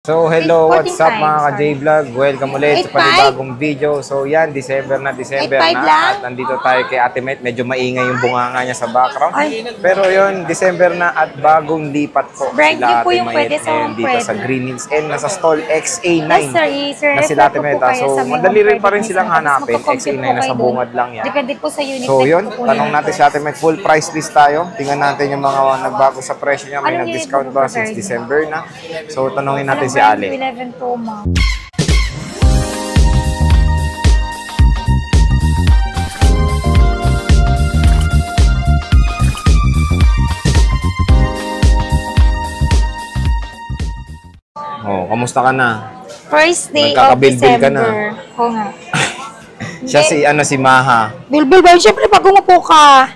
So, hello, what's up 14.5, mga ka-J-Vlog? Welcome ulit sa 8.5? panibagong video. So, yan, December na 8.5 lang? at nandito tayo kay Ate Met. Medyo maingay yung bunganga niya sa background. Ay. Pero yun, December na at bagong lipat po Brand new sila po Ate yung Met pwede sa ngayon dito pwede. sa Green Hills and nasa stall XA9 Yes, sir. na sila Ate Met. So, madali rin pa rin silang hanapin. XA9 na sa bungad lang yan. Depende po sa unit. So, yun, tanong natin si Ate Met. Full price list tayo. Tingnan natin yung mga nagbago sa presyo niya. May Anong nag-discount unit ba po, since sir? December na? So, tanongin natin si Anong brand? Ale. 11 Pro Max. Oh, kamusta ka na? First day of Nagkakabilbil ka na. December. Oo nga. Siya si Maha. Bilbil ba? Siyempre, pag umupo ka.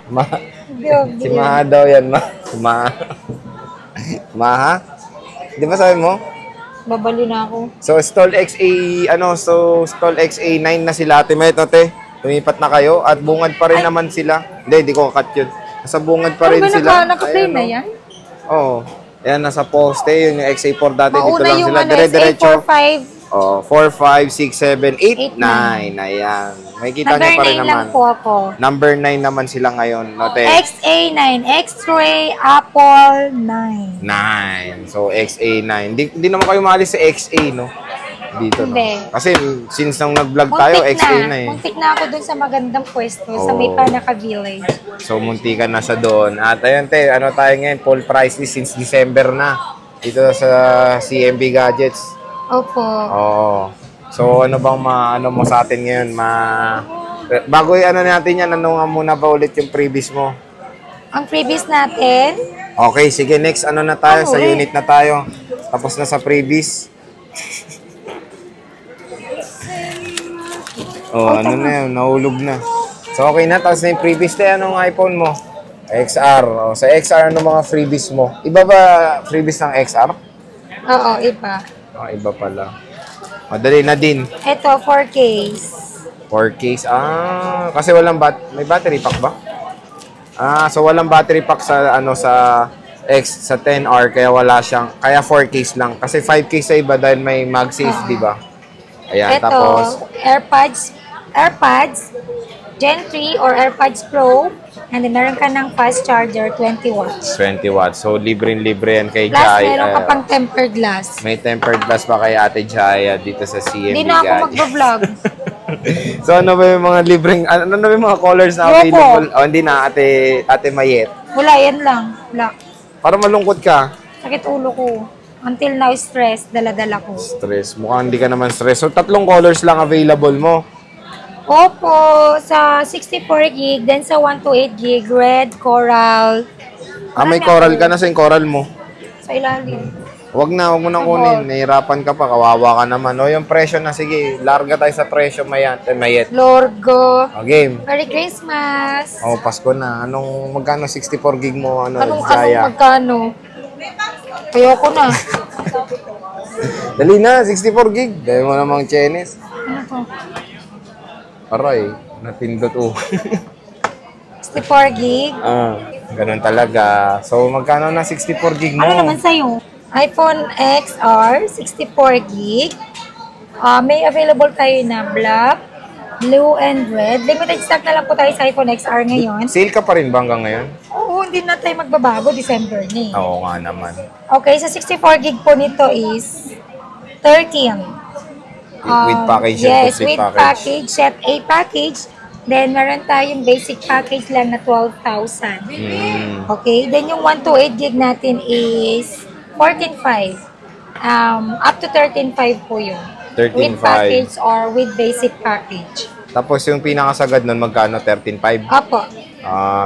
Si Maha daw yan, Si Maha. Maha? Di ba sabi mo? Babali na ako. So, stall stall XA9 na sila, Ate Met, no, te? Lumipat na kayo at bungad pa rin naman sila. Hindi ko cut yun. Nasa bungad pa rin sila. Naka-play na yan? Oo. Ayan, nasa poste. Yun yung XA4 dati. Dito Mauna lang yung sila. Dire-diretso. SA45. Oh, 4, 5, 6, 7, 8, 9. Ayan. May kita Number niyo pa rin 9 naman. lang po ako. Number 9 naman sila ngayon, no, te? XA9, X-Ray, Apple 9. 9. So, XA9. Hindi naman kayo maalis sa XA, no? Dito, no? Hindi. Kasi, since nung nag-vlog tayo, XA na eh. Muntik na ako dun sa magandang pwesto, sa may Oo. Panaka Village. So, munti ka na sa doon. At ayun, te, ano tayo ngayon? Full price list since December na. Dito sa CMB Gadgets. Opo. Oo. So, ano bang ano mo sa atin ngayon? Bago natin yan, ano nga muna ba ulit yung previous mo? Ang previous natin, Okay, sige, next na tayo, sa ulit. unit na tayo. Tapos na sa previous. Ano na yun, nahulog na. So, okay na, tapos na yung previous na anong iPhone mo? XR. Sa XR, ano mga freebies mo? Iba ba freebies ng XR? oo, iba. Iba pala. Madali na din. Ito, 4Ks. 4Ks. Kasi may battery pack ba? So walang battery pack sa sa 10R kaya wala siyang, kaya 4Ks lang. Kasi 5Ks sa iba dahil may MagSafe, di ba? Ayan, Ito, tapos AirPods Gen 3 or AirPods Pro. And then, meron ka ng fast charger, 20 watts. 20 watts. So libre-libre yan kay Plus, Jai. meron ka pang tempered glass. May tempered glass pa kay Ate Jaya dito sa CMB Hindi na ako Gadget. magbablog. So ano ba yung mga libreng, ano ba yung mga colors na available? Hindi na, Ate Mayet. Wala, yan lang. Black. Para malungkot ka. Sakit ulo ko. Until now, stress. Dala-dala ko. Stress. Mukhang hindi ka naman stress. So, 3 colors lang available mo. Opo, sa 64 gig, then sa 128 gig, red, coral. May coral ka na sa yung coral mo. Sa ilalim. Huwag mo nang kunin. Nahihirapan ka pa. Kawawa ka naman. O, yung presyo na. Sige, larga tayo sa presyo, Mayet. Lorgo. Game. Merry Christmas. Pasko na. Magkano 64 gig mo, Anong Jaya? magkano? Ayoko na. Dali na, 64 gig. Dahil mo namang Chinese. Ano to? Aray, napindot 64 gig. Ganun talaga. So, magkano na 64 gig mo? Ano naman sa'yo? iPhone XR, 64 gig. May available tayo na black, blue, and red. Limited stock na lang po tayo sa iPhone XR ngayon. Sale ka pa rin ba hanggang ngayon? Oo, hindi na tayo magbabago. December na eh. Oo nga naman. Okay, sa 64 gig po nito is 13. With package yan, Yes, complete with package. Set A package. Then, meron tayong basic package lang na 12,000. Okay, then yung 128 gig natin is 14,500. Up to 13,500 po yun. 13,500. With package or with basic package. Tapos yung pinakasagad nun, magkano? 13,500? Opo,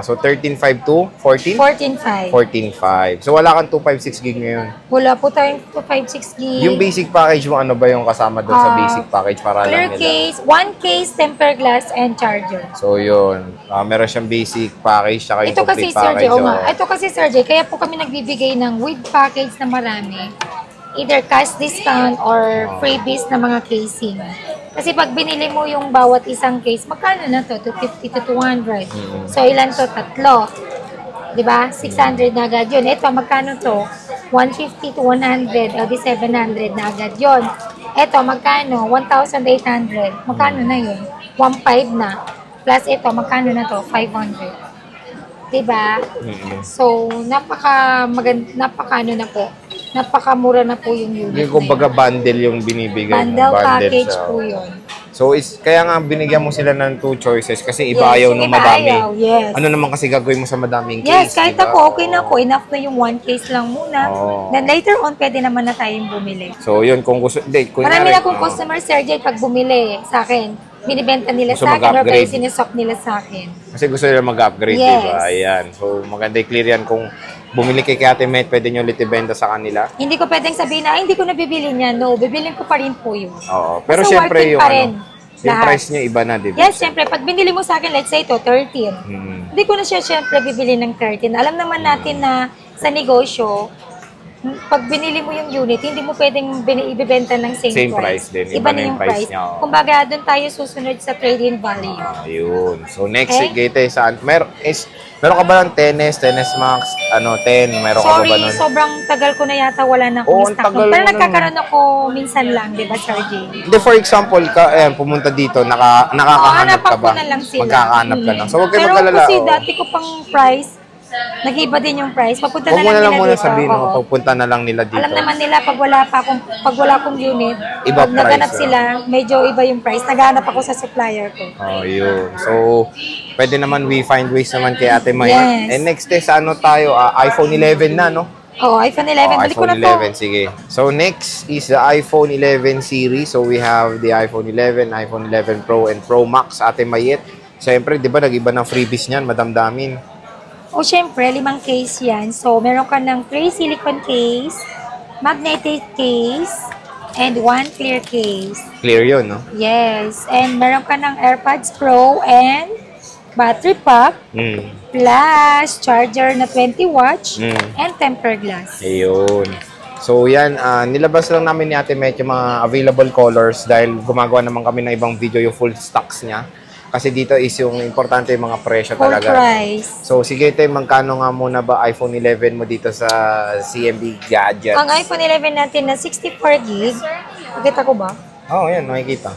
So, 13,500 to 14? 14,500. 14,500. So, wala kang 256 gig ngayon. Wala po tayong 256 gig. Yung basic package mo, ano ba yung kasama doon sa basic package para Clear lang nila? case, 1 case, tempered glass, and charger. So, yun. Meron siyang basic package, saka yung Ito kasi, complete Sir J, package. oo nga. Ito kasi, Sir J, kaya po kami nagbibigay ng with package na marami. Either cash discount or freebies na mga casing. Kasi pag binili mo yung bawat isang case, magkano na to? 250 to 200. So, ilan to? 3. Diba? 600 na agad yun. Ito, magkano to? 150 to 100, o di 700 na agad yun. Eto, magkano? 1,800. Magkano na yun? 1,500 na. Plus ito, magkano na to? 500. Diba? So, napaka-ano na po. Napakamura na po yung unit Hindi ko baga bundle yung binibigay. Bundle package siya. po yun. So, kaya nga binigyan mo sila ng 2 choices kasi iba ayaw yung ng iba madami. ayaw, yes. Ano naman kasi gagawin mo sa madaming case? Yes, kahit diba? ako, okay na ako. Enough na yung 1 case lang muna. Oo. Then later on, pwede naman na tayong bumili. So, yun, kung gusto, Marami na akong customer, Sir Jay, pag bumili sa akin, binibenta nila Gusto sa akin or kaya mag-upgrade. sinisok nila sa akin. Kasi gusto nila mag-upgrade, Yes. diba? Ayan. So, maganda i-clear yan kung bumili kay Ate Met, pwede nyo ulit ibenta sa kanila. Hindi ko pwedeng sabihin na, ay, hindi ko nabibili niya. No, bibilin ko pa rin po yun. Oo. Pero Kasi syempre worth it yung, pa rin, yung lahat. price niya iba na, diba? Yes, syempre, pag binili mo sa akin, let's say ito, 13. Hindi ko na siya syempre bibili ng 13. Alam naman natin na sa negosyo, pag binili mo yung unit, hindi mo pwedeng ibibenta ng same price din. Iba na yung price. niya. Oo. Kumbaga, doon tayo susunod sa trade-in value. Ayun. So, next, Okay. Gate, saan? Meron ka ba ng tennis Max, 10? Meron ka ba Sorry, ba nun? sobrang tagal ko na yata wala na Oo, akong ang stock. tagal Pero mo na, nagkakaroon ako minsan lang, di ba, Sir Jay? Hindi, for example, pumunta dito, nakakahanap ka hanapan ba? ko na lang sila. Magkakahanap ka lang. So, huwag kayo Pero magkalala. kasi oo. dati ko pang price, nag-iba din yung price. Papunta Huwag mo na na lang lang muna nila dito. sabihin, Oo. pagpunta na lang nila dito. Alam naman nila pag wala akong unit, Iba pag naganap price, sila, medyo iba yung price. Naghanap ako sa supplier ko. Oh, yun. So, pwede naman we find ways naman kay Ate Maya. Yes. And next is, tayo? iPhone 11 na, no? Oh, iPhone 11. Oh, Balik ko iPhone na to. 11, sige. So, next is the iPhone 11 series. So, we have the iPhone 11, iPhone 11 Pro, and Pro Max, Ate Mayet. Siyempre, di ba, nag-iba ng freebies niyan, Madam Damin. O, syempre, 5 case yan. So, meron ka ng 3 silicone case, magnetic case, and 1 clear case. Clear yun, no? Yes. And meron ka ng AirPods Pro and battery pack, plus charger na 20 watts, and tempered glass. Ayun. So, yan. Nilabas lang namin ni Ate Met yung mga available colors dahil gumagawa naman kami ng ibang video yung full stocks niya. Kasi dito is yung importante yung mga presyo Full talaga. price. So, sige tayo, magkano nga muna ba iPhone 11 mo dito sa CMB Gadgets? Ang iPhone 11 natin na 64 gig, nakita ko ba? Oo, yan, makikita.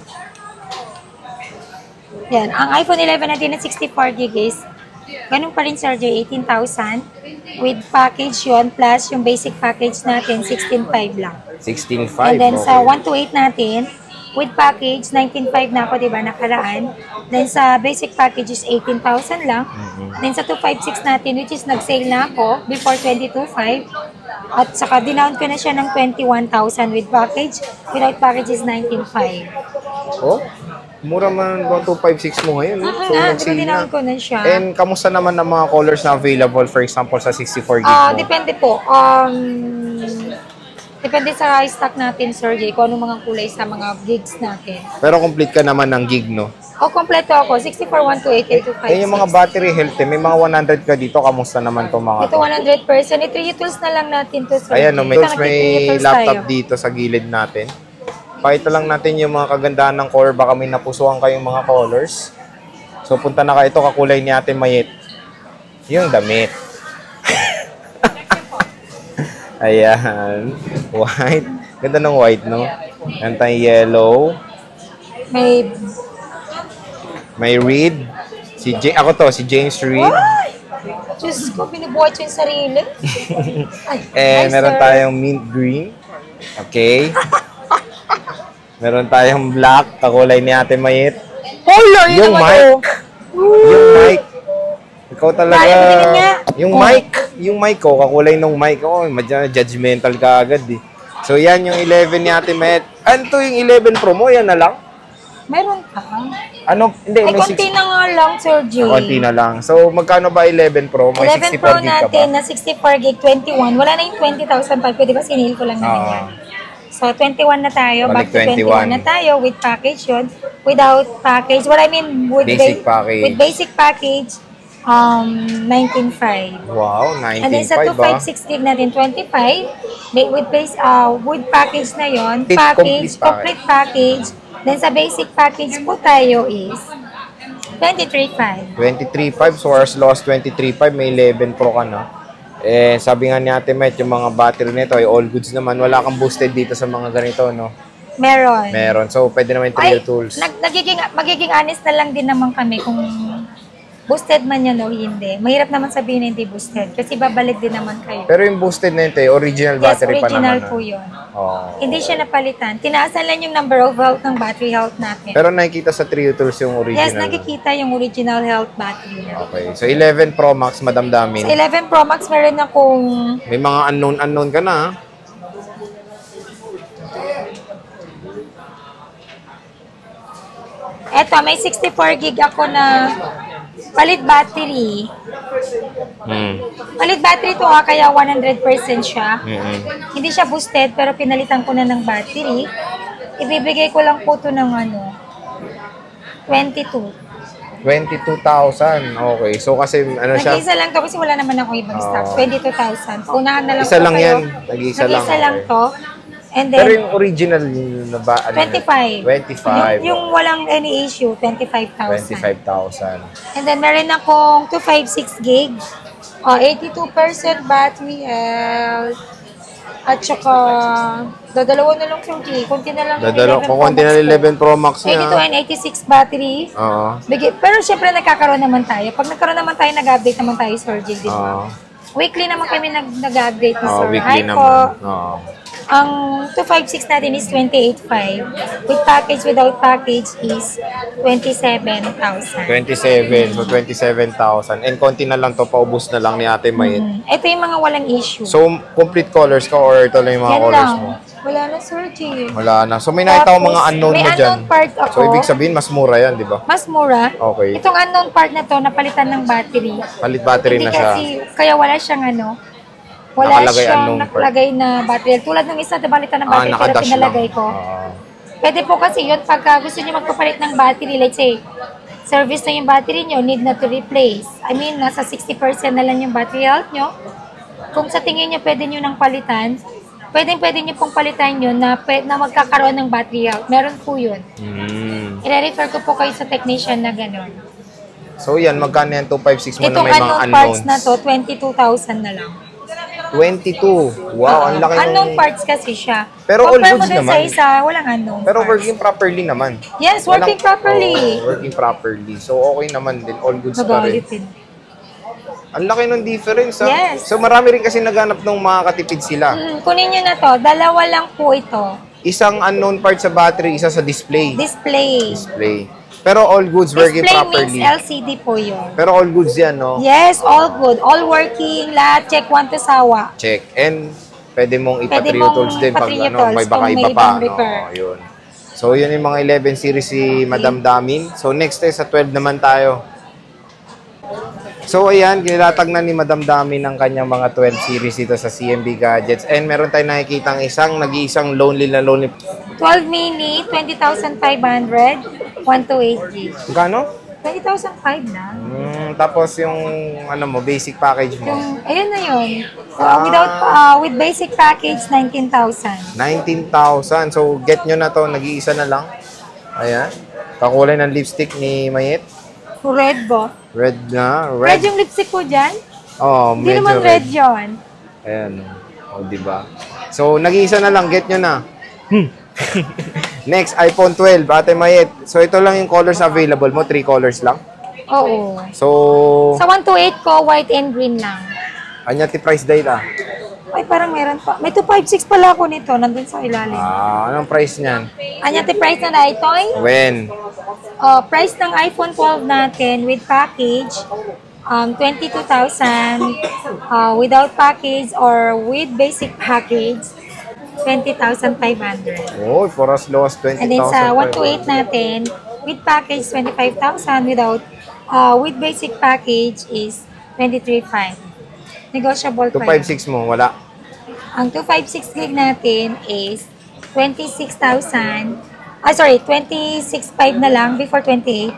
Yan, ang iPhone 11 natin na 64 gig is, ganun pa rin, Sir Jay, 18,000. With package yon plus yung basic package natin, 16,500 lang. 16.5. And then okay. sa 128 natin, with package, 19,500 na ako, di ba, nakaraan. Then sa basic package is 18,000 lang. Then sa 256 natin, which is nag-sale na ako before 22,500. At saka dinown ko na siya ng 21,000 with package. Without package is 19,500. Oh, mura man 256 mo ngayon. So, nag-sale na. Dinown ko na siya. And kamusta naman ang mga colors na available, for example, sa 64 gig mo? Depende po. Depende sa stock natin, Sir Jay, kung anong mga kulay sa mga gigs natin. Pero complete ka naman ng gig, no? Kompleto ako. 64, 128, 256. Eh, yung mga battery health, may mga 100 ka dito. Kamusta naman to mga Ito 100%. Ito tools na lang natin to, Sir Ayan, no, Jay. may laptop dito sa gilid natin. Pakita lang natin yung mga kagandahan ng color. Baka may napusuan kayong mga colors. So, punta na kayo. Ito, kakulay ni Ate Mayet. Yung damit. Ayan. White. Ganda ng white, no? Anti-yellow. May Reed. Ako to, si James Reed. Ay! Diyos ko, binubuhat yung sarili. Ay, Meron sir. tayong mint green. Okay. Meron tayong black, kakulay ni Ate Mayet. Hola, Yung mic. Yung mic. Ikaw talaga. Kaya mo tingin nga. Yung mic ko, kakulay nung mic ko. Judgmental ka agad eh. So yan yung 11 ni Ate Mayet. Ano to yung 11 Pro mo? Yan na lang? Meron ka. Ano? Hindi. Ay, konti na nga lang, Sir Jay. Konti na lang. So magkano ba 11 Pro? May 11 64 Pro gig ka ba? natin na 64 gig, 21. Wala na yung 20,000 pa. Pwede ba sinil ko lang naman yan? So, 21 na tayo. Balik Back to 21 na tayo with package yun. Without package. What I mean, with Basic package. With basic package, 19.5. Wow, And then sa 19.5 256 gig natin, 25. With package na yon, complete package. Then sa basic package po tayo is 23.5. 23.5. So ours lost 23.5. May 11 Pro ka na. Eh, sabi nga ni Ate Met, yung mga battery nito ay all goods naman. Wala kang boosted dito sa mga ganito, no? Meron. Meron. So, pwede naman yung Trio Tools. Magiging honest na lang din naman kami kung boosted man yan o hindi. Mahirap naman sabihin na hindi boosted kasi babalik din naman kayo. Pero yung boosted na ito, original Yes, battery pa naman. original po yun. Oh. Hindi siya napalitan. Tinaasan lang yung number of health ng battery health natin. Pero nakikita sa Trio Tools yung original. Yes, nakikita yung original health battery niya. Okay. So, 11 Pro Max, madamdamin. Sa 11 Pro Max, meron akong May mga unknown ka na, ha? eto, may 64 gig ako na palit battery. Palit battery to kaya 100% siya. Hindi siya boosted, pero pinalitan ko na ng battery. Ibibigay ko lang po to ng 22. 22,000. Okay. So, kasi ano siya? Nag-isa lang to kasi wala naman ako ibang stock. 22,000. Paunahan na lang Isa po lang kayo. yan. Nag-isa lang. Nag-isa lang Okay. to. And Pero then, yung original na ba? Ano 25. 25. Yung walang any issue, 25,000. 25,000. And then, meron akong 256 gig. 82% battery health. At saka, dadalawa na lang yung G. Kunti na lang yung 11 Kung konti na 11 Pro Max 82 niya. and 86 battery. Oo. Pero syempre, nagkakaroon naman tayo. Pag nagkaroon naman tayo, nag-update naman tayo, Sir Jill, di ba? Oo. Weekly naman kami nag-update ni Sir. Weekly Hi naman. po. Oo. Ang 256 natin is 28.5. With package, without package is 27,000. 27. So, 27,000. And konti na lang to, paubos na lang ni Ate Mayet. Ito yung mga walang issue. So, complete colors ka or ito lang yung mga Yan colors lang. mo? Wala na, Sir Jill. Wala na. So, may nakita ko Tapos, mga unknown may mo dyan. unknown part ako. So, ibig sabihin, mas mura yan, di ba? Mas mura. Okay. Itong unknown part na to, napalitan ng battery. Palit battery Hindi na siya. kasi, kaya wala siyang wala Nakalagay siyang unknown part. nakalagay na battery. Tulad ng isa, napalitan ng battery, pero Nakadash pinalagay lang. ko. Oo. Pwede po kasi yun, pagka gusto niyo magpapalit ng battery, let's say, service na yung battery niyo, need na to replace. I mean, nasa 60% na lang yung battery health niyo. Kung sa tingin niyo pwede niyo nang palitan, pwede niyo pong palitan yun na magkakaroon ng battery health. Meron po yun. I-refer ko po kayo sa technician na gano'n. So, yan. Magkano yan? 256 mo na Itong may mga unknown unknowns. parts na to, 22,000 na lang. 22. Wow, ang laki Unknown nung... parts kasi siya. Pero all Compare mo goods dun naman. sa isa, walang unknown Pero parts. working properly naman. Yes, working properly. Working properly. So, okay naman din. All goods pa rin. Nagalit din. Ang laki ng difference, ha? Yes. So, marami rin kasi naghanap ng makakatipid sila. Kunin nyo na to. Dalawa lang po ito. Isang unknown part sa battery, isa sa display. Display. Pero all goods working Display properly. means LCD po yun. Pero all goods yan, no? Yes, all good. All working. Lahat. Check one to sawa. Check. And pwede mong Pwede ipa-trio mong tools din pag ipa-trio ano, tools may baka kung may iba pa. ibang No? repair. Yun. So, yun yung mga 11 series si Madam Damin. So, next sa 12 naman tayo. So, ayan, kinilatag na ni Madam Damin ng kanyang mga 12 series dito sa CMB Gadgets. And meron tayong nakikita nag-iisang lonely. 12 mini, 20,500. 128 gig. Magkano? 20,500 na. Tapos yung basic package mo. Ayun na yun. With basic package, 19,000. 19,000. So, get nyo na to. Nag-iisa na lang. Ayan. Kakulay ng lipstick ni Mayet. Red ba? Red na. Red yung lipstick ko dyan? Oh, Hindi medyo naman red yun. Ayan. O, diba? So, nag-iisa na lang. Get nyo na. Next, iPhone 12. Ate Mayet. So, ito lang yung colors available mo. 3 colors lang. Oo. So, Sa 128 ko, white and green lang. anyati price date ah? Ay, parang meron pa. May 256 pala ako nito. Nandun sa ilalim. Anong price niyan? Anyati price na itoy? When? Price ng iPhone 12 natin with package, 22,000. Without package or with basic package, 20,500. Oh, for as low as 20,000. And then sa 128 natin, with package, 25,000. With basic package is 23,500. Negotiable pa yun. 256 mo, wala. Ang 256 gig natin is 26,000. 26,500 na lang before 28.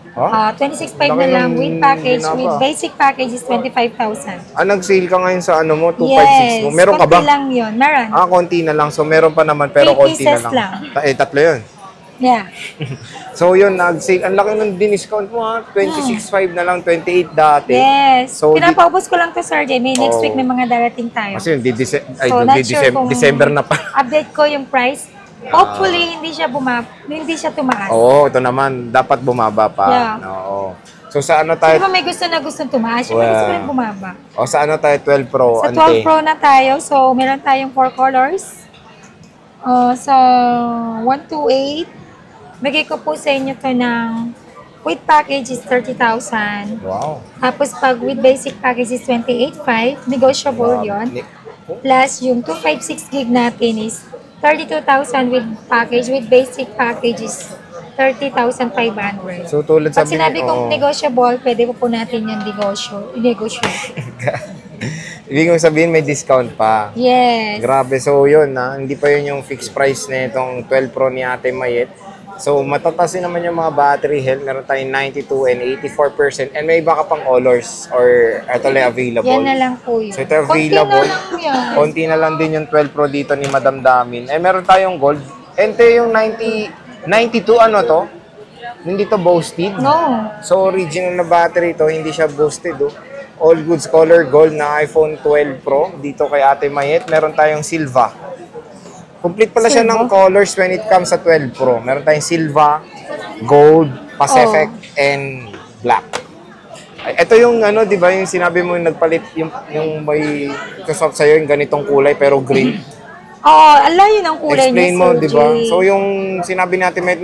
Huh? 26,500 na Laki lang ng with package. binaba. With basic package is 25,000. Nag-sale ka ngayon sa mo, 256 Yes, mo. Meron ka ba? konti lang yun. Meron. Konti na lang. So, meron pa naman, pero 3 konti na pieces lang. lang. Tatlo yun. Yeah. So yun, nag-sale. Ang laki ng discount mo ha. 26.5 na lang, 28 dati. Yes. So, Pinapaubos ko lang to, Sir Jay. May next Oh. week may mga darating tayo. Kasi yun, So, not sure kung December na pa. update ko yung price. Hopefully, hindi siya tumaas. Oo, ito naman. Dapat bumaba pa. Yeah. Oo. So sa ano Di tayo? ba may gusto na gustong tumaas? Siyempre gusto ko rin bumaba. O sa ano tayo? 12 Pro. Sa ante. 12 Pro na tayo. So, meron tayong 4 colors. Sa 128, bigay ko po sa inyo to ng with package is 30,000. Wow. Tapos pag with basic package is 28,500. Negotiable yon. Plus yung 256 gig natin is 32,000 with package. With basic package is 30,500. So tulad Pag sabi sinabi kong negotiable, pwede po natin yung negosyo. Ibig kong sabihin may discount pa. Yes. Grabe. So yun hindi pa yun yung fixed price na itong 12 Pro ni Ate Mayet. So matatasin naman yung mga battery health. Meron tayong 92 and 84%. And may iba ka pang colors or ito lang available. Yan na lang po yun. So ito available. Konti na lang po yan. Konti na lang din yung 12 Pro dito ni Madam Damin. Eh meron tayong gold. Ente yung 92 ano to? Hindi to boosted. No. So original na battery to, hindi siya boosted. All goods color gold na iPhone 12 Pro dito kay Ate Mayet. Meron tayong silva. Complete pala siya ng colors when it comes sa 12 Pro. Meron tayong silva, gold, Pacific, and black. Ito yung ano, 'di ba, yung sinabi mo yung nagpalit yung may kasop sa yung ganitong kulay pero green. Ang layo ng kulay Explain niya, mo, Sir 'di ba? Jay. So yung sinabi natin may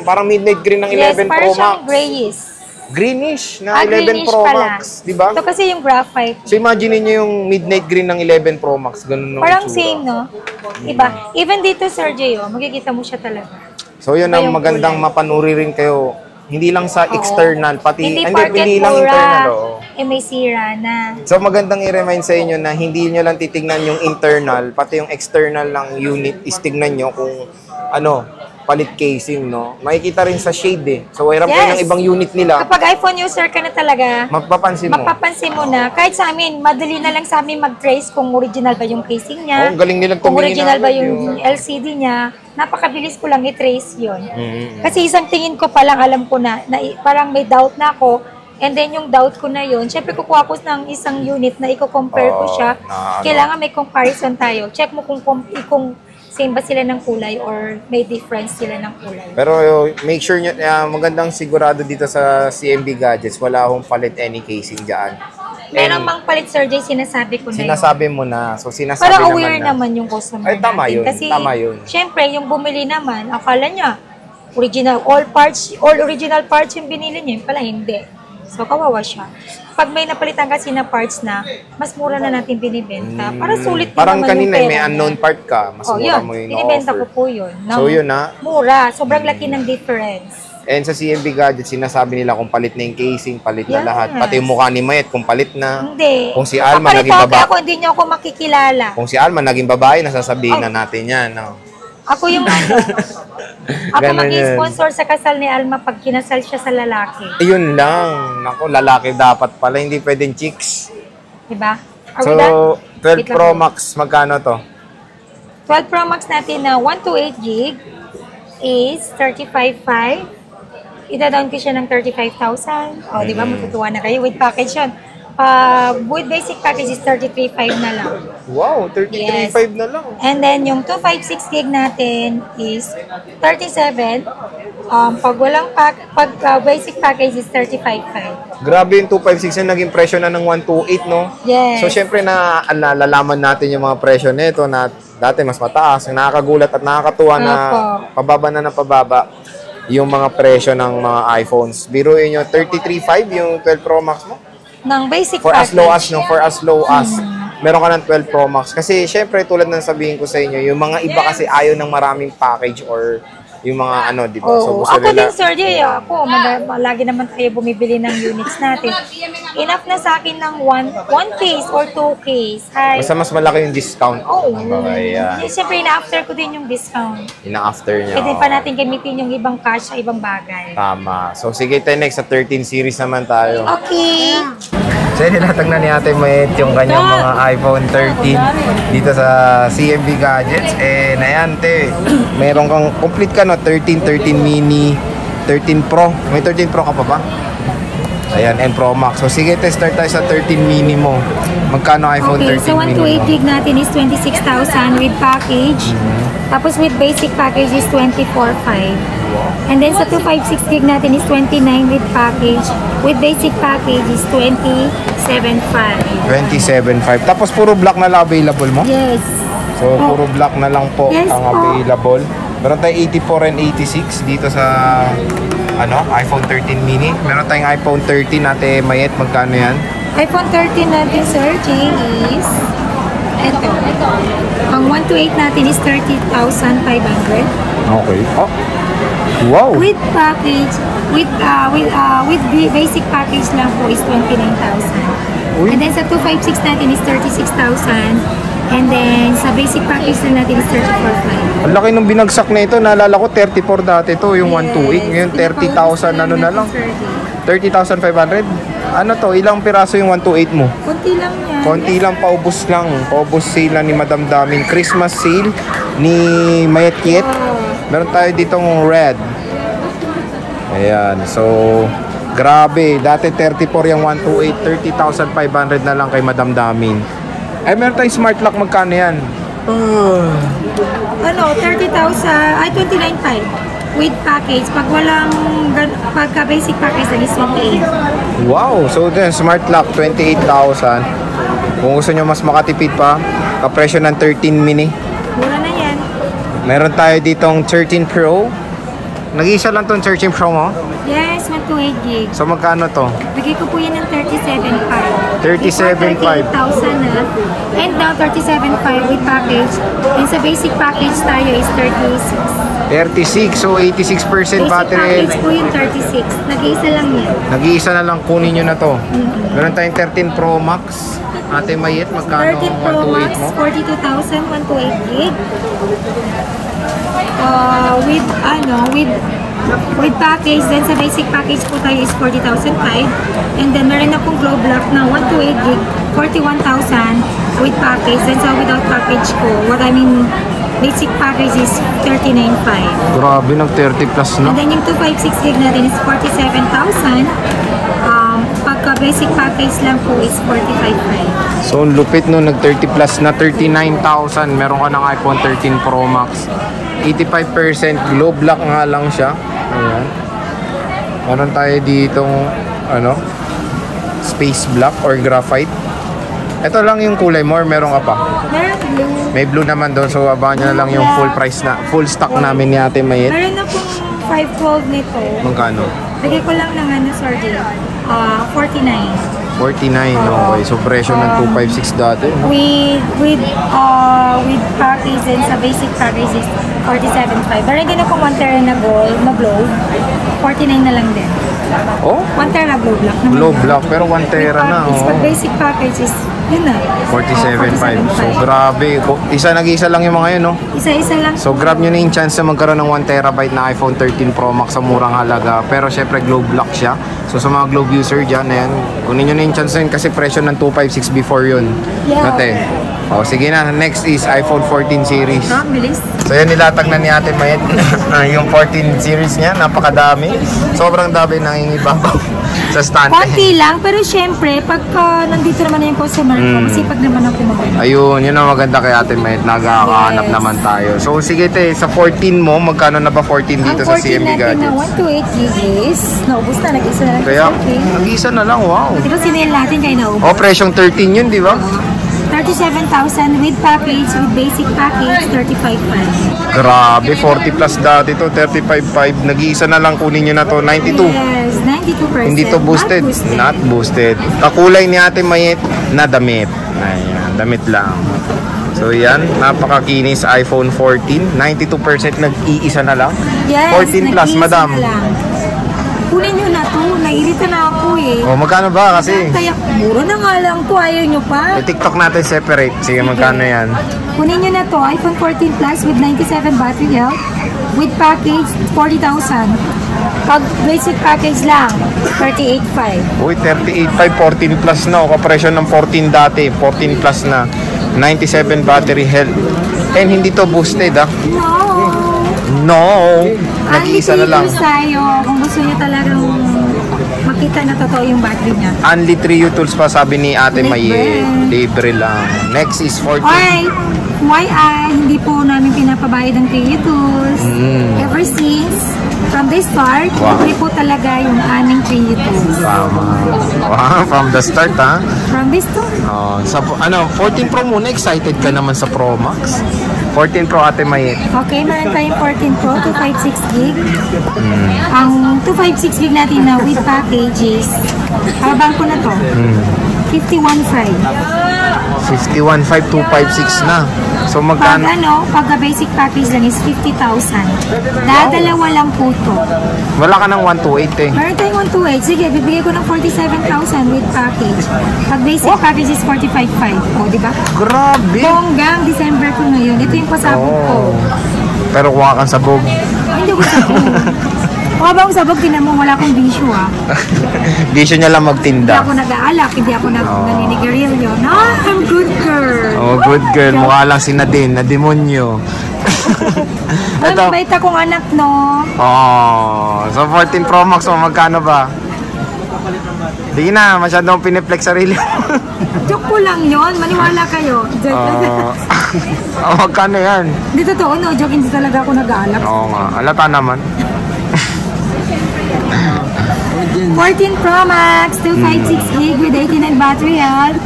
parang midnight green ng 11 Yes, Pro parang siyang Max. grayish. Greenish na 11 greenish Pro pala. Max, 'di ba? Ito kasi yung graphite. So imagine niyo yung midnight green ng 11 Pro Max, ganun ng Parang itsura. same, no? Iba. Even dito, Sir Jay, makikita mo siya talaga. So yun Iba ang yung magandang kulay. mapanuri rin kayo. Hindi lang sa Oo. external, pati Hindi hindi porket lang mura, internal. Oo. may sira na. So magandang i-remind sa inyo na hindi nyo lang titignan yung internal, pati yung external ng unit is tignan nyo kung palit casing, no? Makikita rin sa shade eh. So hirap kayo ng ibang unit nila, Kapag iPhone user ka na talaga, mapapansin mo. mapapansin mo na, kahit sa amin, madali na lang sa amin mag-trace kung original ba yung casing niya. Ang galing nilang Kung tumingin original ba agad, yung LCD niya, napakabilis ko lang i-trace yun. Mhm. Kasi isang tingin ko pa lang, alam ko na parang may doubt na ako. And then yung doubt ko na yun, syempre kukuha ko ng isang unit na i-compare ko siya. Kailangan may comparison tayo. Check mo kung same ba sila ng kulay or may difference sila ng kulay. Pero make sure nyo, magandang sigurado dito sa CMB Gadgets, wala akong palit any casing dyan. Meron mang palit, Sir Jay, sinasabi ko na yun. Sinasabi mo na. So sinasabi Parang naman aware na. naman yung customer Ay, tama natin. yun. Kasi, Tama yun. syempre, yung bumili naman, akala niya, all original parts yung binili niya, yung pala hindi. So, kawawa siya. Pag may napalitan kasi na parts na, mas mura na natin binibenta. Para sulit din Parang naman yung kanina pera may unknown niya. part ka, mas mura Yun, mo yung binibenta ko offer. po yun. So yun na. Mura. Sobrang laki ng difference. And sa CMB Gadgets, sinasabi nila kung palit na yung casing, palit na Yes. lahat. Pati yung mukha ni Mayet, kung palit na. Hindi. Kung si Alma Kapalit naging ako, babae. ako, hindi niyo ako makikilala. Kung si Alma naging babae, nasasabihin na natin yan. No? Ako yung ako Ganun mag-sponsor sa kasal ni Alma pag kinasal siya sa lalaki. Yun lang. Naku, lalaki dapat pala, hindi pwedeng chicks. Diba? Are So, we done? 12 Wait lang Pro po. Max, magkano to? 12 Pro Max natin na 128 gig is 35,500. Ida-down ko siya ng 35,000. O, di ba? Matutuwa na kayo with package yun. With basic package is 33,500 na lang. Wow, 33.5 na lang. And then, yung 256 gig natin is 37. Pag basic package is 35,500. Grabe yung 256 na naging presyo na ng 128, no? Yes. So, syempre nalalaman natin yung mga presyo nito na dati mas mataas. Yung nakakagulat at nakakatuwa na pababa na ng pababa yung mga presyo ng mga iPhones. Biruin nyo, 33.5 yung 12 Pro Max mo? Ng basic For as package. low as, meron ka ng 12 Pro Max. Kasi syempre, tulad ng sabihin ko sa inyo, yung mga iba kasi ayaw ng maraming package or yung mga di ba? So, Oo. Ako din, Sir Jay. Ako, lagi naman tayo bumibili ng units natin. Enough na sa akin ng one case or 2 case. Hi. basta mas malaki yung discount. Oo. Ayan. Siyempre, ina-after ko din yung discount. Ina-after niya. Pwede pa natin gamitin yung ibang cash sa ibang bagay. Tama. So, sige tayo next sa 13 series naman tayo. Okay. So nilatag na ni Ate Mayet yung kanyang mga iPhone 13 dito sa CMB Gadgets. And ayan, te, meron kang complete ka no, 13 mini, 13 Pro. May 13 Pro ka pa ba? Ayan, and Pro Max. So sige, te, start tayo sa 13 mini mo. Magkano iPhone 13 so mini mo? 128 gig natin is 26,000 with package. Tapos with basic package is 24,500. And then sa 256 gig natin is 29 with package. With basic package is 27,500. 27,500. Tapos puro black na lang available mo? Yes. So puro black na lang po Yes ang available. Meron tayong 84 and 86 dito sa iPhone 13 mini. Meron tayong iPhone 13 Ate Mayet. Magkano yan? iPhone 13 natin, Sir Jay, is ito. Ang 128 natin is 30,500. Okay. Oh. Wow. With package, with basic package lang po is 29,000. Uy. And then sa 256 natin is 36,000. And then sa basic package lang natin is 34,500. Ang laki nung binagsak na ito. Naalala ko 34 dati to yung 128. Ngayon 30,000 ano na lang. 30,500. Ano to? Ilang piraso yung 128 mo? Konti lang yan. Konti lang, paubos lang. Paubos sale lang ni Madam Daming. Christmas sale ni Mayet Kiet. Meron tayo ditong red. Ayan. So, grabe. Dati 34 yung 128. 30,500 na lang kay Madam Daming. Ay, meron tayong smart lock. Magkano yan? 30,000. Ay, 29,500. With package. Pagka basic package lang is 28. Wow! So, then, smart lock, 28,000. Kung gusto nyo mas makatipid pa, kapresyo ng 13 mini. Mura na yan. Meron tayo ditong 13 Pro. Nag-iisa lang tong 13 Pro mo? Yes, 128 gig. So, magkano to? Bigay ko po yan ng 37,500. 37,500. 38,000 na. And now, 37,500 with package. And sa basic package tayo is 36. 36. So, 86% Basic battery. package po yung 36. Nag-iisa lang yan. Nag-iisa na lang, kunin nyo na to. Meron tayong 13 Pro Max. Ate Mayet, magkano 13 Pro 128 Max, mo? 42,000, 128 gig. With package, then sa basic package po tayo is 40,500. And then meron na pong globe lock na 128 gig, 41,000 with package. Then sa without package ko, basic package is 39,500. Grabe, nag 30 plus na. And then yung 256 gig natin is 47,000. Pagka basic package lang po is 45,500. So, lupit no, nag 30 plus na 39,000. Meron ka ng iPhone 13 Pro Max. 85% globe lock nga lang siya. Ayan. Meron tayo ditong space black or graphite. Ito lang yung kulay mo or meron ka pa? Meron blue. May blue naman doon. So, abangan nyo na lang yung full price na, full stock namin ni Ate Mayet. Meron na pong 512 nito. Magkano? Bigay ko lang ng sorry, 49. 49, okay. So, presyo ng 256 dati. No? With package and sa basic package is 47,500. Meron din akong 1 tera na gold, na globe. 49 na lang din. Oh? 1 tera globe block. Globe block, pero 1 tera na. Pag basic package is, yun na. 47,500. So, grabe. Nag-iisa lang yung mga yun, no? Isa-isa lang. So, grab nyo na yung chance na magkaroon ng 1 terabyte na iPhone 13 Pro Max sa murang halaga. Pero, syempre, globe lock siya. So, sa mga globe user dyan, ayan, kunin nyo na yung chance na yun kasi presyo ng 256 before yun. Yeah. Nate. O, sige na. Next is iPhone 14 series. Bilis. So, yan, nilatag na ni Ate Mayet. Yung 14 series niya, napakadami. Sobrang dami nangingibabaw sa stante. Konti lang, pero syempre, pagka nandito naman na yung customer ko, masipag naman ako mag-ano. Ayun, yun ang maganda kay Ate Mayet. Nagkakahanap naman tayo. So, sige te, sa 14 mo, magkano na ba 14 dito sa CMB Gadgets? Ang 14 natin na 128 gig is, naubos na, nag-isa na lang. Kaya, nag-isa na lang, wow. Di ba sinil natin kayo naubos? Oh, presyong 13 yun, di ba? 37,000 with package, with basic package, 35,500. Grabe, 40 plus dati to, 35.5. Nag-iisa na lang, kunin nyo na to, 92. Yes, 92%. Hindi to boosted. Not boosted. Kakulay ni Ate Mayet na damit. Ayan, damit lang. So yan, napakakinis iPhone 14. 92% nag-iisa na lang. Yes, 14 plus, nag-iisa madam. na lang. Kunin nyo na to. Nairita na ako eh. O, magkano ba kasi? Kaya, mura na nga lang to. Ayaw nyo pa. TikTok natin separate. Sige, magkano yan? Kunin nyo na to. iPhone 14 Plus with 97 battery health. With package, 40,000. Pag basic package lang, 38.5. Uy, 38.5, 14 plus na. O kapresyo ng 14 dati. 14 plus na. 97 battery health. And hindi to boosted, ah. No! Nag-iisa na lang. Only 3 tayo kung gusto niya talagang makita na totoo yung battery niya. Only 3 U-tools pa, sabi ni Ate Libre. Maye. Libre lang. Next is 14. Alright, hindi po namin pinapabayad ng 3 tools. Ever since, from the start, Wow. libre po talaga yung aming 3 tools. Wow, from the start, ha? From the start. Oh, sa 14 Pro muna, excited ka naman sa Pro Max. 14 Pro, Ate Maye. Okay, meron tayong 14 Pro, 256 gig. Ang 256 gig natin na with packages, habang ko na to, 51.5. 51.5, 256 na. So Pag magkano? pag basic package lang is 50,000. Dadalawa lang po to. Wala ka ng 128 eh. Meron tayong 128. Sige, bibigay ko ng 47,000 with package. Pag basic package is 45.5. O, di ba? Grabe! Hanggang December ko ngayon. Ito yung pasabog ko. Pero kuha kang sabog. Ay, hindi ko sabog. O, ba akong sabog, tinan mo, wala akong bisyo, ah. Bisyo niya lang Hindi magtinda. ako nag-aalak, hindi ako naninigarilyo. No, I'm good girl. Oh, good girl. Mukha lang si Nadine, na demonyo. Ang bait akong anak, no? Oh, so 14 Pro Max, oh, magkano ba? Hindi na, masyadong piniplex sarili. Joke ko lang yon, maniwala kayo. Magkano yan? Hindi totoo, no? Joke, hindi talaga ako nag-aalak. Oo nga, alata naman. 14 Pro Max, 256 gig with 89 battery health,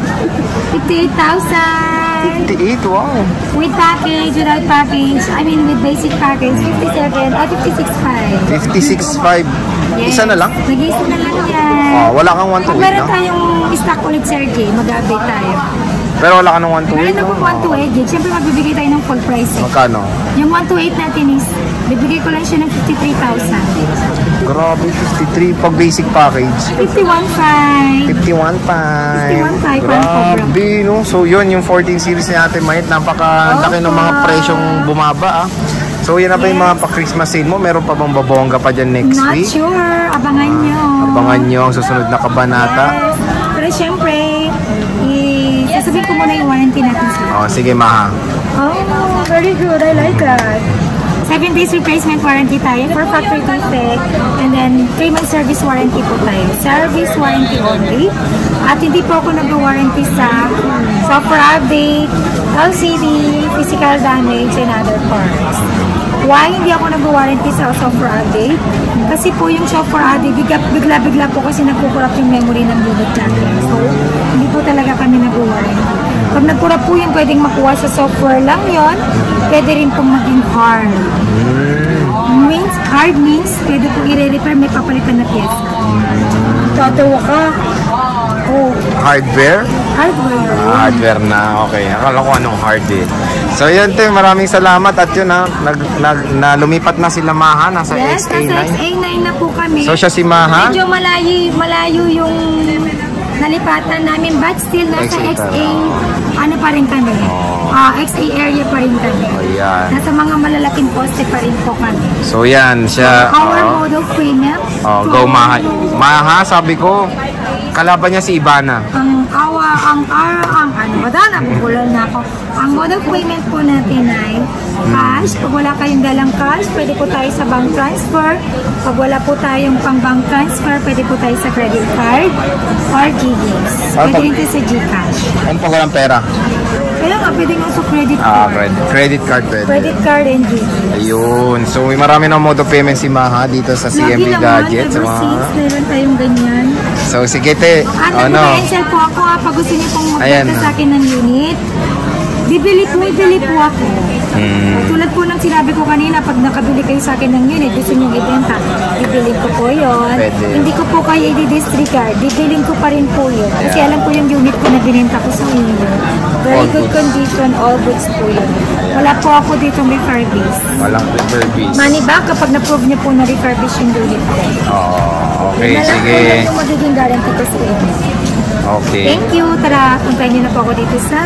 58,000. 58, wow. With package, without package, I mean with basic package, 56.5. 56.5. Yes. Isa na lang? Nag-isa na lang yan. Oh, wala kang Pag 128 meron na? tayong stock ulit, Sergey, mag-update tayo. Pero wala ka ng Meron 128 ako 128 gig. Siyempre magbibigay tayo ng full price. Eh. Magkano? Yung 128 natin is, bibigay ko lang siya ng 53,000. Grabe, 53 pag basic package. 51.5. 51.5. 51.5. Grabe, no? So, yun, yung 14 series ni Ate Mayet. Napaka-laki ng mga presyong bumaba, ah. So, yan na ba yung mga pa-Christmas sale mo? Meron pa bang babongga pa dyan next Not week? sure. Abangan nyo. Abangan nyo ang susunod na kabanata. Yes. Pero syempre, sasabihin ko muna yung warranty natin sila. Oh, sige, Maha. Oh, very good. I like that. 7 days replacement warranty tayo for factory defect, and then 3 month service warranty po tayo. Service warranty only. At hindi po ako nag-warranty sa software update, LCD, physical damage, and other parts. Why hindi ako nag-warranty sa software update? Kasi po yung software update, bigla-bigla po kasi nagkukurap yung memory ng unit natin. So, hindi po talaga kami nag-warranty. Pag nagkurap po yun, pwedeng makuha sa software lang yon. Pwede rin pong maging hard. Hard means, pwede po i-repair, may papalitan na pyesa. Tatawa ka. Oh, Hardware? hardware. Hardware na, okay. Akala ko anong hard eh. So yun, te, maraming salamat. At yun ha, lumipat na sila Maha, nasa Yes, XA9. nasa XA9 na po kami. So siya si Maha? Medyo malayo yung nalipatan namin, but still nasa XA XA, ano pa rin kami. XA area pa rin kami. Ayan. Nasa mga malalaking poste pa rin po kami. So yan, siya. Our model premium. Go Maha. Maha, sabi ko, kalaban niya si Ibana. Nabubulan na ako. Ang mode of payment po natin ay cash. Pag wala kayong dalang cash, pwede po tayo sa bank transfer. Pag wala po tayong pang bank transfer, pwede po tayo sa credit card or GGs. Pwede rin tayo sa GCash. Ano pag walang pera? Kaya nga, pwede nga sa credit card. Credit card pwede. Credit card and GGs. Ayun. So may marami ng mode of payment si Maha dito sa CMB Gadgets. Ever since, meron tayong ganyan. So sige te. Nag-potential po ako pag gusto niyo pong magbenta sa akin ng unit. Bibili po ako. Tulad po ng sinabi ko kanina, pag nakabili kayo sa akin ng unit, gusto nyo ibenta, bibilin ko po yun. Pwede. Hindi ko po kayo i-disregard, bibilin ko pa rin po yun. Kasi alam ko yung unit ko na binenta ko sa inyo. Very good condition, all goods po yun. Wala po ako dito refurbish. Walang refurbish. Money back kapag na-prove nyo po na refurbish yung unit ko. Okay, Yun na lang sige. po yung magiging guarantee ko sa inyo. Okay. Thank you. Tara, puntahan niyo na po ako dito sa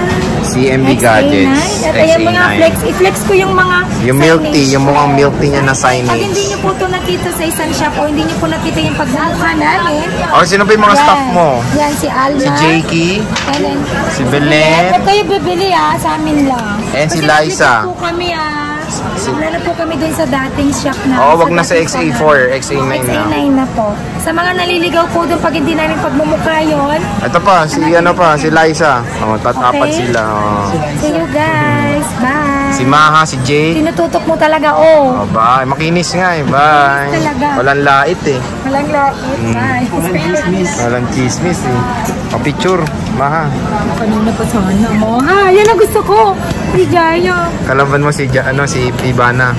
CMB XA9. Gadgets. At ayan mga XA9. flex. I-flex ko yung mga Yung milk tea, signage yung ko. mukhang milk tea niya na Pag hindi signage. niyo po ito nakita sa isang shop o hindi niyo po nakita yung pagmumukha namin. Oh, sino ba yung mga staff mo? Yan, si Alma. Si Jakey, And then, si Belen, Huwag kayo bibili sa amin lang. and si Kasi Liza. nandito po kami wala na po kami dun sa dating shop na. Oo, wag na sa XA4, XA9 na. XA9 na po. Sa mga naliligaw po dun pag hindi namin pagmumukha yun. Ito pa, si Liza. Oh, apat sila. Oh. See you guys. Bye. Si Maha, si Jay. Tinututok mo talaga, oh. Oh, bye. Makinis nga eh. Bye. Talaga. Walang lait eh. Walang lait. Bye. Walang chismis eh. Pa-picture. Maha. Kanina pa sana mo. Ha, yan ang gusto ko. Si Jaya. Kalaban mo si Ivana.